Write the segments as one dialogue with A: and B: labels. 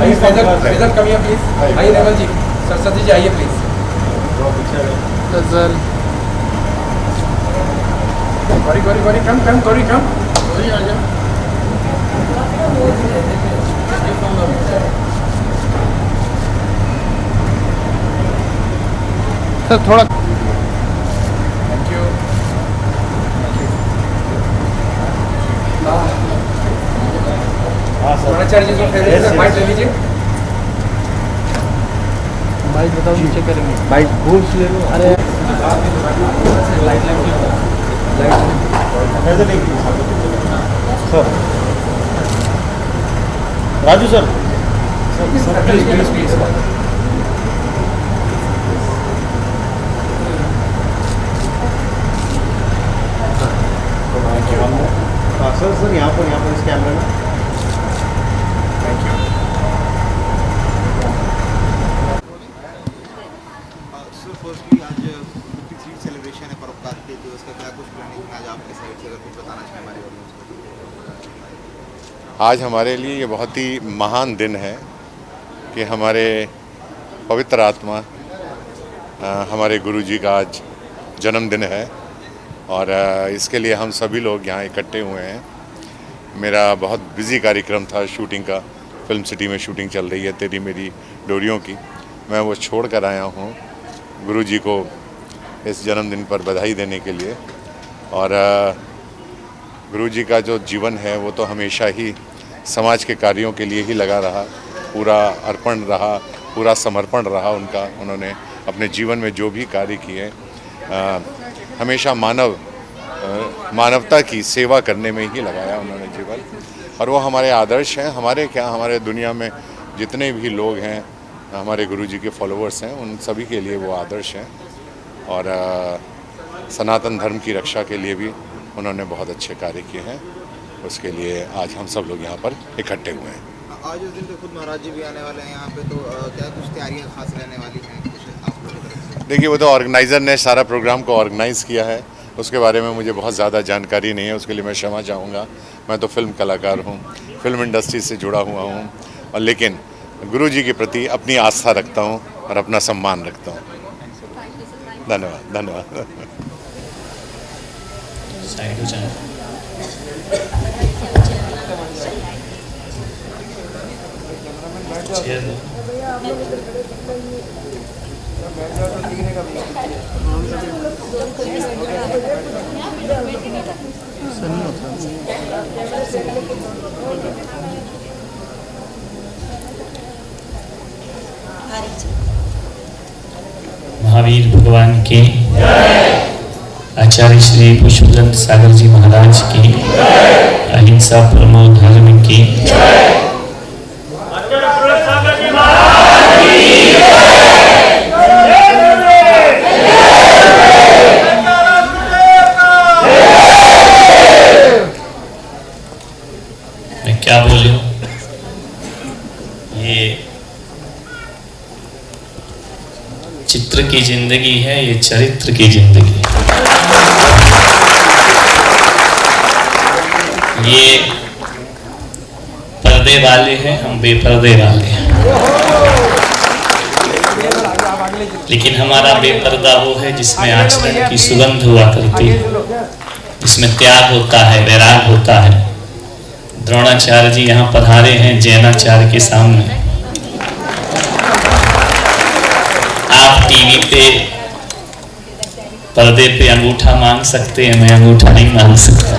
A: आइए Faizal come here please. आइए naval जी, सरस्वती जी आइए प्लीज। फैजल गौरी कम गौरी आ जा। सर थोड़ा थैंक यू। द्रोणाचार्य जी को फेवरेट सर बाइट ले लीजिए। बाइट बताओ नीचे करेंगे। बाइट घूस ले लो। अरे light sir Raju sir please sir यहाँ पर इस कैमरे में। Thank you
B: sir. फर्स्टली आज 53 सेलिब्रेशन है परोपकार के दिवस का, क्या कुछ प्लानिंग आज आपके साइड से अगर कुछ बताना चाहें हमारे ऑडियंस को?
C: आज हमारे लिए ये बहुत ही महान दिन है कि हमारे पवित्र आत्मा हमारे गुरुजी का आज जन्मदिन है और इसके लिए हम सभी लोग यहाँ इकट्ठे हुए हैं। मेरा बहुत बिजी कार्यक्रम था शूटिंग का, फिल्म सिटी में शूटिंग चल रही है तेरी मेरी डोरियों की। मैं वो छोड़ कर आया हूँ गुरुजी को इस जन्मदिन पर बधाई देने के लिए। और गुरुजी का जो जीवन है वो तो हमेशा ही समाज के कार्यों के लिए ही लगा रहा, पूरा अर्पण रहा, पूरा समर्पण रहा उनका। उन्होंने अपने जीवन में जो भी कार्य किए हमेशा मानवता की सेवा करने में ही लगाया उन्होंने जीवन। और वो हमारे आदर्श हैं। हमारे दुनिया में जितने भी लोग हैं हमारे गुरुजी के फॉलोअर्स हैं, उन सभी के लिए वो आदर्श हैं। और सनातन धर्म की रक्षा के लिए भी उन्होंने बहुत अच्छे कार्य किए हैं। उसके लिए आज हम सब लोग यहाँ पर इकट्ठे हुए हैं।
B: आज उस दिन पे खुद महाराज जी भी आने वाले हैं यहाँ पे, तो क्या कुछ तैयारियाँ खास रहने वाली हैं कुछ आप लोगों की तरफ से?
C: देखिए वो तो ऑर्गेनाइज़र ने सारा प्रोग्राम को ऑर्गेनाइज़ किया है, उसके बारे में मुझे बहुत ज़्यादा जानकारी नहीं है, उसके लिए मैं क्षमा चाहूँगा। मैं तो फिल्म कलाकार हूँ, फिल्म इंडस्ट्री से जुड़ा हुआ हूँ, और लेकिन गुरुजी के प्रति अपनी आस्था रखता हूँ और अपना सम्मान रखता हूँ। धन्यवाद।
D: साइड हो जाए। महावीर भगवान की, आचार्य श्री पुष्पचंद सागर जी महाराज की, अहिंसा परमो धर्म की। मैं क्या बोलूं, ये चित्र की जिंदगी है, ये चरित्र की जिंदगी है। ये पर्दे वाले हैं, हम बेपर्दे वाले हैं। लेकिन हमारा बेपर्दा वो है जिसमें आचरण की सुगंध हुआ करती है, जिसमें त्याग होता है, वैराग होता है। द्रोणाचार्य जी यहाँ पधारे हैं जैनाचार्य के सामने। आप टीवी पे पर्दे पे अंगूठा मांग सकते हैं, मैं अंगूठा नहीं मांग सकता।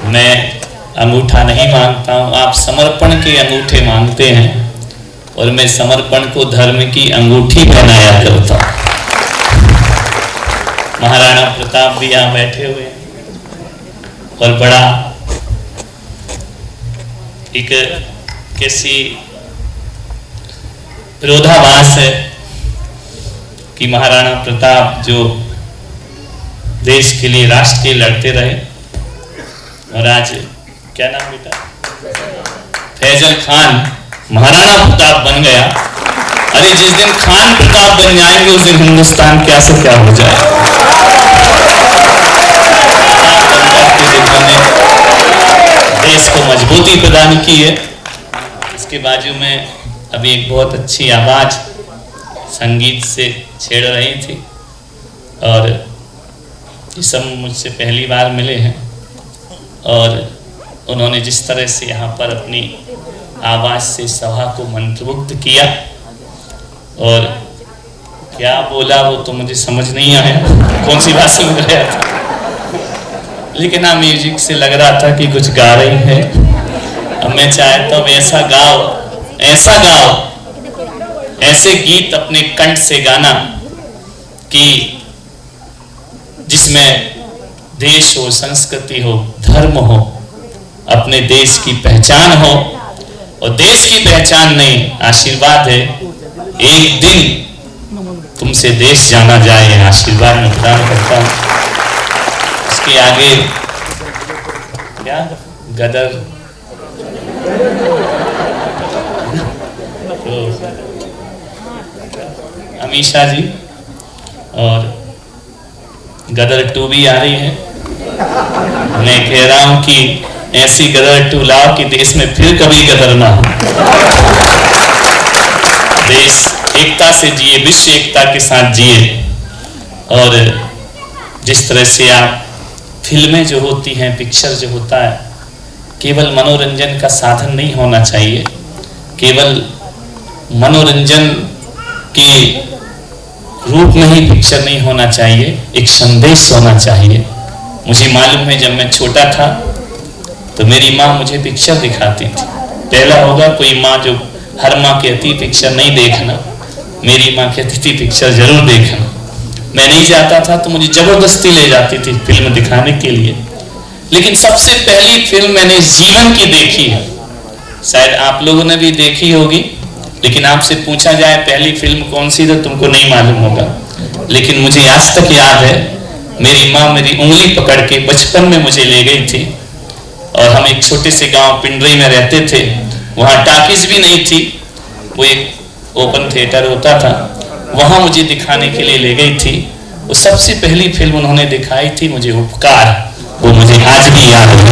D: मैं अंगूठा नहीं मांगता हूँ, आप समर्पण के अंगूठे मांगते हैं और मैं समर्पण को धर्म की अंगूठी पहनाया करता हूँ। महाराणा प्रताप भी यहाँ बैठे हुए हैं और बड़ा एक कैसी विरोधाभास है कि महाराणा प्रताप जो देश के लिए, राष्ट्र के लिए लड़ते रहे, और आज क्या नाम बेटा, फैजल खान महाराणा प्रताप बन गया। अरे जिस दिन खान प्रताप बन जाएंगे उस दिन हिंदुस्तान क्या से क्या हो जाए। देश को मजबूती प्रदान की है, इसके बाजू में अभी एक बहुत अच्छी आवाज़ संगीत से छेड़ रही थी और ये सब मुझसे पहली बार मिले हैं और उन्होंने जिस तरह से यहाँ पर अपनी आवाज़ से सभा को मंत्रमुग्ध किया और क्या बोला वो तो मुझे समझ नहीं आया, कौन सी भाषा में गया था, लेकिन हाँ म्यूजिक से लग रहा था कि कुछ गा रही है। अब मैं चाहता हूँ ऐसा गाओ, ऐसे गीत अपने कंठ से गाना कि जिसमें देश हो, संस्कृति हो, धर्म हो, अपने देश की पहचान हो। और देश की पहचान नहीं, आशीर्वाद है, एक दिन तुमसे देश जाना जाए, आशीर्वाद में प्रदान करता हूँ। इसके आगे क्या गदर तो अमीषा जी और गदर 2 भी आ रही है। मैं कह रहा हूं कि ऐसी गदर 2 लाओ कि देश में फिर कभी गदर ना हो। देश एकता से जिए, विश्व एकता के साथ जिए। और जिस तरह से आप फिल्में जो होती हैं, पिक्चर जो होता है, केवल मनोरंजन का साधन नहीं होना चाहिए, केवल मनोरंजन के रूप में ही पिक्चर नहीं होना चाहिए, एक संदेश होना चाहिए। मुझे मालूम है जब मैं छोटा था तो मेरी माँ मुझे पिक्चर दिखाती थी। पहला होगा कोई माँ जो हर माँ कहती पिक्चर नहीं देखना, मेरी माँ कहती थी पिक्चर जरूर देखना। मैं नहीं जाता था तो मुझे जबरदस्ती ले जाती थी फिल्म दिखाने के लिए। लेकिन सबसे पहली फिल्म मैंने जीवन की देखी है, शायद आप लोगों ने भी देखी होगी, लेकिन आपसे पूछा जाए पहली फिल्म कौन सी तो तुमको नहीं मालूम होगा। लेकिन मुझे आज तक याद है, मेरी माँ मेरी उंगली पकड़ के बचपन में मुझे ले गई थी और हम एक छोटे से गांव पिंडरी में रहते थे। वहाँ टाकीज भी नहीं थी, वो एक ओपन थिएटर होता था, वहाँ मुझे दिखाने के लिए ले गई थी। वो सबसे पहली फिल्म उन्होंने दिखाई थी मुझे उपकार, वो मुझे आज भी याद है।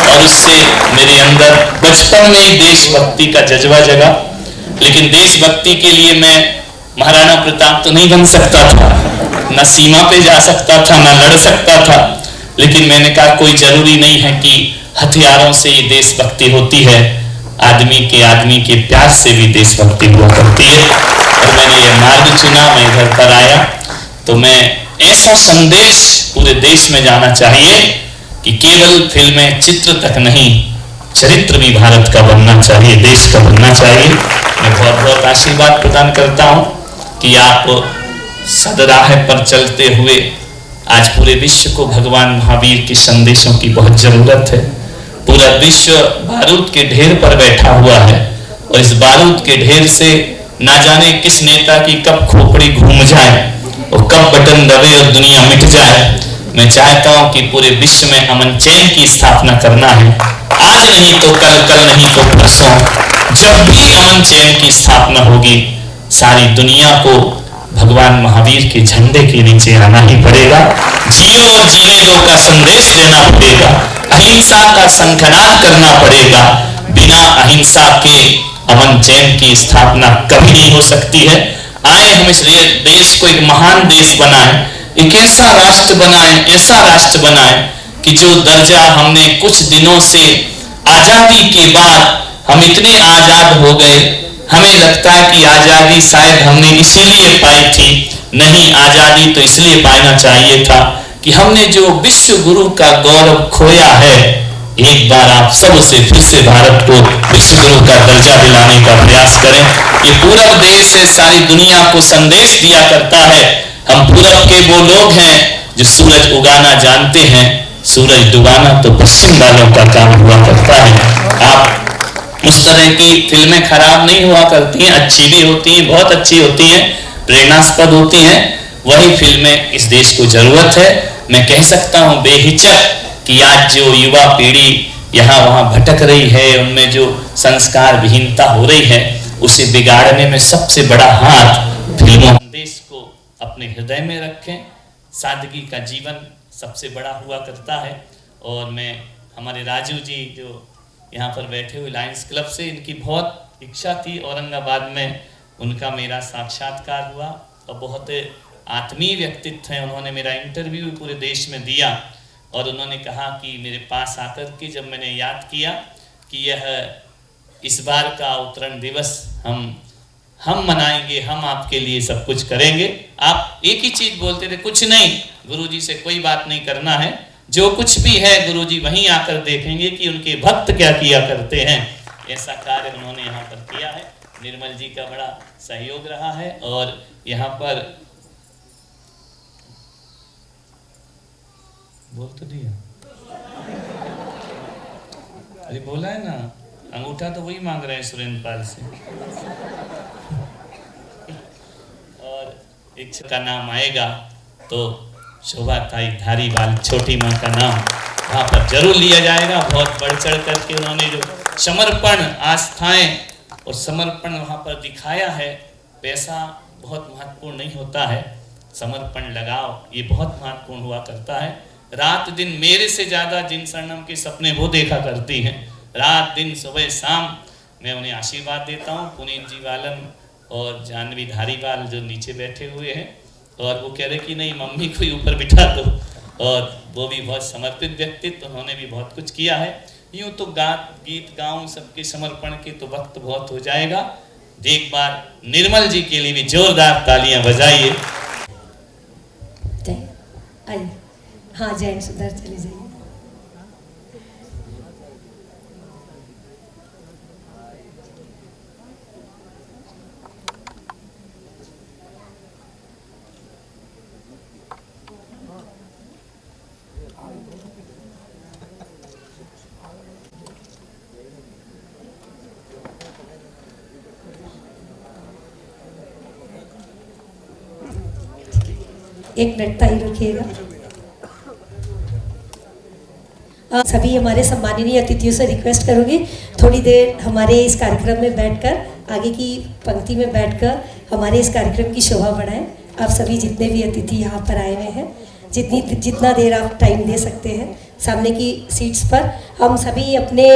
D: और उससे मेरे अंदर बचपन में ही देशभक्ति का जज्बा जगा। लेकिन देशभक्ति के लिए मैं महाराणा प्रताप तो नहीं बन सकता था, न सीमा पे जा सकता था, न लड़ सकता था। लेकिन मैंने कहा कोई जरूरी नहीं है कि हथियारों से ही देशभक्ति होती है, आदमी के प्यार से भी देशभक्ति हुआ करती है। और मैंने ये मार्ग चुना, मैं घर पर आया तो मैं ऐसा संदेश पूरे देश में जाना चाहिए कि केवल फिल्में, चित्र तक नहीं, चरित्र भी भारत का बनना चाहिए, देश का बनना चाहिए। मैं बहुत बहुत आशीर्वाद प्रदान करता हूँ कि आप सदराह पर चलते हुए आज पूरे विश्व को भगवान महावीर के संदेशों की बहुत जरूरत है। पूरा विश्व बारूद के ढेर पर बैठा हुआ है और इस बारूद के ढेर से ना जाने किस नेता की कब खोपड़ी घूम जाए और कब बटन दबे और दुनिया मिट जाए। मैं चाहता हूं कि पूरे विश्व में अमन चैन की स्थापना करना है, आज नहीं तो कल, कल नहीं तो परसों। जब भी अमन चैन की स्थापना होगी, सारी दुनिया को भगवान महावीर के झंडे के नीचे आना ही पड़ेगा। जियो और जीने दो का संदेश देना पड़ेगा, अहिंसा का शंखनाद करना पड़ेगा। बिना अहिंसा के अमन चैन की स्थापना कभी नहीं हो सकती है। आए हम इस देश को एक महान देश बनाएं, एक ऐसा राष्ट्र बनाएं कि जो दर्जा हमने कुछ दिनों से आजादी के बाद हम इतने आजाद हो गए, हमें लगता है कि आजादी शायद हमने इसीलिए पाई थी। नहीं, आजादी तो इसलिए पाना चाहिए था कि हमने जो विश्व गुरु का गौरव खोया है, एक बार आप सब उसे फिर से भारत को विश्व गुरु का दर्जा दिलाने का प्रयास करें। ये पूरब देश है, सारी दुनिया को संदेश दिया करता है। हम पूरब के वो लोग हैं जो सूरज उगाना जानते हैं, सूरज डुबाना तो पश्चिम वालों का काम हुआ करता है। आप उस तरह की फिल्में खराब नहीं हुआ करती हैं, अच्छी भी होती हैं, बहुत अच्छी होती हैं, प्रेरणास्पद होती हैं। वही फिल्में इस देश को जरूरत है। मैं कह सकता हूं बेहिचक कि आज जो युवा पीढ़ी यहाँ वहाँ भटक रही है, उनमें जो संस्कार विहीनता हो रही है, उसे बिगाड़ने में सबसे बड़ा हाथ फिल्मों। देश को अपने हृदय में रखें, सादगी का जीवन सबसे बड़ा हुआ करता है। और मैं हमारे राजू जी जो यहाँ पर बैठे हुए लायंस क्लब से। इनकी बहुत इच्छा थी औरंगाबाद में उनका मेरा साक्षात्कार हुआ और बहुत आत्मीय व्यक्तित्व हैं। उन्होंने मेरा इंटरव्यू पूरे देश में दिया और उन्होंने कहा कि मेरे पास आकर के जब मैंने याद किया कि यह इस बार का अवतरण दिवस हम मनाएंगे, हम आपके लिए सब कुछ करेंगे। आप एक ही चीज़ बोलते थे, कुछ नहीं, गुरुजी से कोई बात नहीं करना है, जो कुछ भी है गुरुजी वहीं आकर देखेंगे कि उनके भक्त क्या किया करते हैं। ऐसा कार्य उन्होंने यहाँ पर किया है। निर्मल जी का बड़ा सहयोग रहा है और यहाँ पर बोल तो दिया, अरे बोला है ना, अंगूठा तो वही मांग रहे हैं सुरेंद्र पाल से। और एक का नाम आएगा तो शोभा ताई धारीवाल छोटी माँ का नाम वहाँ पर जरूर लिया जाएगा। बहुत बढ़ चढ़ करके उन्होंने जो समर्पण, आस्थाएं और समर्पण वहाँ पर दिखाया है। पैसा बहुत महत्वपूर्ण नहीं होता है, समर्पण लगाओ ये बहुत महत्वपूर्ण हुआ करता है। रात दिन मेरे से ज़्यादा जिन शरणम के सपने वो देखा करती हैं, रात दिन सुबह शाम मैं उन्हें आशीर्वाद देता हूँ। पुनीत जी वालम और जानवी धारीवाल जो नीचे बैठे हुए हैं, और वो कह रहे कि नहीं मम्मी को ही ऊपर बिठा दो, और वो भी बहुत समर्पित व्यक्तित्व, उन्होंने भी बहुत कुछ किया है। यूँ तो गीत गाऊँ सबके समर्पण के तो वक्त बहुत हो जाएगा। एक बार निर्मल जी के लिए भी जोरदार तालियां बजाइए।
E: आइए, हाँ जैन सुधर चली जाइए। एक मिनट टाइम रखिएगा। सभी हमारे सम्माननीय अतिथियों से रिक्वेस्ट करूंगी थोड़ी देर हमारे इस कार्यक्रम में बैठकर, आगे की पंक्ति में बैठकर हमारे इस कार्यक्रम की शोभा बढ़ाएं। आप सभी जितने भी अतिथि यहाँ पर आए हुए हैं, जितना देर आप टाइम दे सकते हैं सामने की सीट्स पर। हम सभी अपने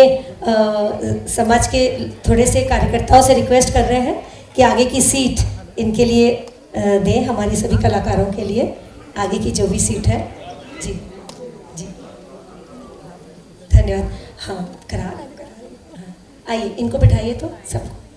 E: समाज के थोड़े से कार्यकर्ताओं से रिक्वेस्ट कर रहे हैं कि आगे की सीट इनके लिए दें, हमारे सभी कलाकारों के लिए आगे की जो भी सीट है। जी जी धन्यवाद। हाँ करा, आइए इनको बिठाइए तो सबको।